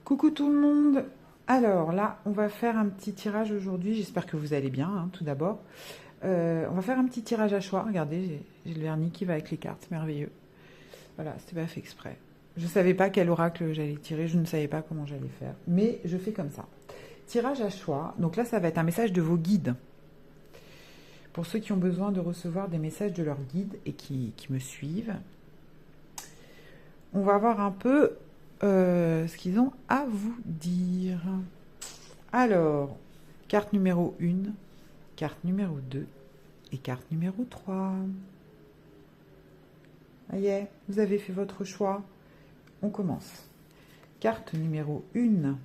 Coucou tout le monde. Alors là, on va faire un petit tirage aujourd'hui. J'espère que vous allez bien, tout d'abord. On va faire un petit tirage à choix. Regardez, j'ai le vernis qui va avec les cartes. Merveilleux. Voilà, c'était pas fait exprès. Je ne savais pas quel oracle j'allais tirer. Je ne savais pas comment j'allais faire. Mais je fais comme ça. Tirage à choix. Donc là, ça va être un message de vos guides. Pour ceux qui ont besoin de recevoir des messages de leurs guides et qui me suivent. On va voir un peu ce qu'ils ont à vous dire. Alors, carte numéro 1, carte numéro 2 et carte numéro 3. Ça y est, vous avez fait votre choix. On commence. Carte numéro 1,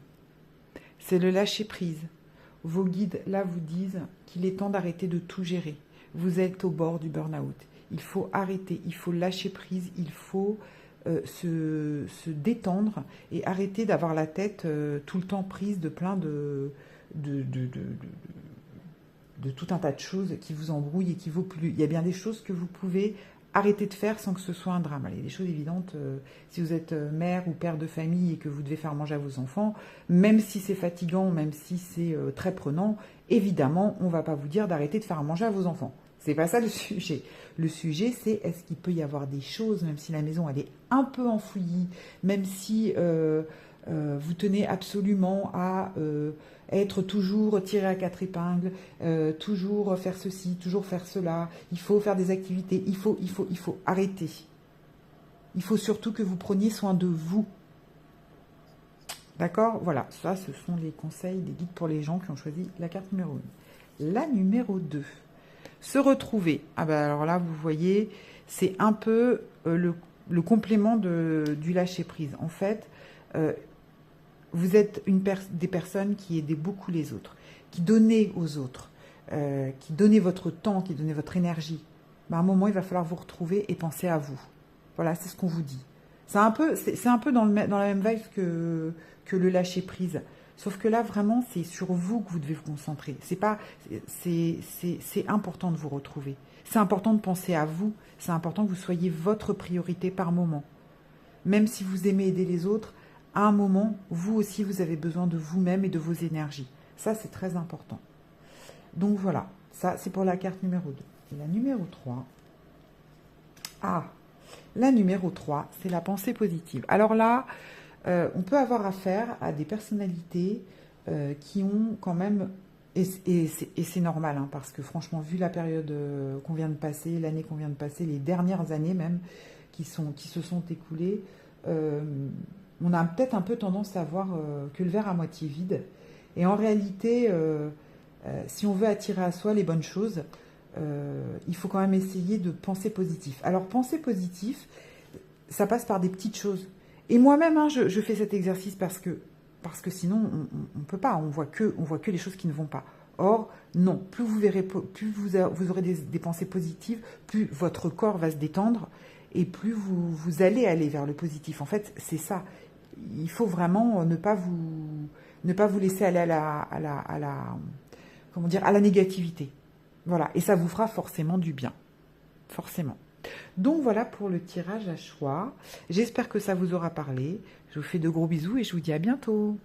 c'est le lâcher-prise. Vos guides, là, vous disent qu'il est temps d'arrêter de tout gérer. Vous êtes au bord du burn-out. Il faut arrêter, il faut lâcher prise, il faut se détendre et arrêter d'avoir la tête tout le temps prise de plein de tout un tas de choses qui vous embrouillent et qui vous polluent. Il y a bien des choses que vous pouvez arrêter de faire sans que ce soit un drame. Allez, des choses évidentes, si vous êtes mère ou père de famille et que vous devez faire manger à vos enfants, même si c'est fatigant, même si c'est très prenant, évidemment, on ne va pas vous dire d'arrêter de faire manger à vos enfants. C'est pas ça le sujet. Le sujet, c'est est-ce qu'il peut y avoir des choses, même si la maison elle est un peu enfouie, même si vous tenez absolument à être toujours tiré à quatre épingles, toujours faire ceci, toujours faire cela, il faut faire des activités, il faut arrêter. Il faut surtout que vous preniez soin de vous. D'accord? Voilà, ça ce sont les conseils des guides pour les gens qui ont choisi la carte numéro 1. La numéro 2. Se retrouver. Ah ben alors là, vous voyez, c'est un peu le complément du lâcher-prise. En fait, vous êtes des personnes qui aidaient beaucoup les autres, qui donnaient aux autres, qui donnaient votre temps, qui donnaient votre énergie. Ben à un moment, il va falloir vous retrouver et penser à vous. Voilà, c'est ce qu'on vous dit. C'est un peu dans la même vibe que le lâcher-prise. Sauf que là, vraiment, c'est sur vous que vous devez vous concentrer. C'est important de vous retrouver. C'est important de penser à vous. C'est important que vous soyez votre priorité par moment. Même si vous aimez aider les autres, à un moment, vous aussi, vous avez besoin de vous-même et de vos énergies. Ça, c'est très important. Donc voilà, ça, c'est pour la carte numéro 2. Et la numéro 3. Ah, la numéro 3, c'est la pensée positive. Alors là, on peut avoir affaire à des personnalités qui ont quand même, et c'est normal, hein, parce que franchement, vu la période qu'on vient de passer, l'année qu'on vient de passer, les dernières années même qui se sont écoulées, on a peut-être un peu tendance à voir que le verre à moitié vide. Et en réalité, si on veut attirer à soi les bonnes choses, il faut quand même essayer de penser positif. Alors, penser positif, ça passe par des petites choses. Et moi-même, hein, je fais cet exercice parce que sinon, on ne peut pas. On voit que les choses qui ne vont pas. Or, non. Plus vous verrez, plus vous aurez des pensées positives, plus votre corps va se détendre et plus vous allez aller vers le positif. En fait, c'est ça. Il faut vraiment ne pas vous laisser aller à la négativité. Voilà. Et ça vous fera forcément du bien. Forcément. Donc voilà pour le tirage à choix. J'espère que ça vous aura parlé. Je vous fais de gros bisous et je vous dis à bientôt.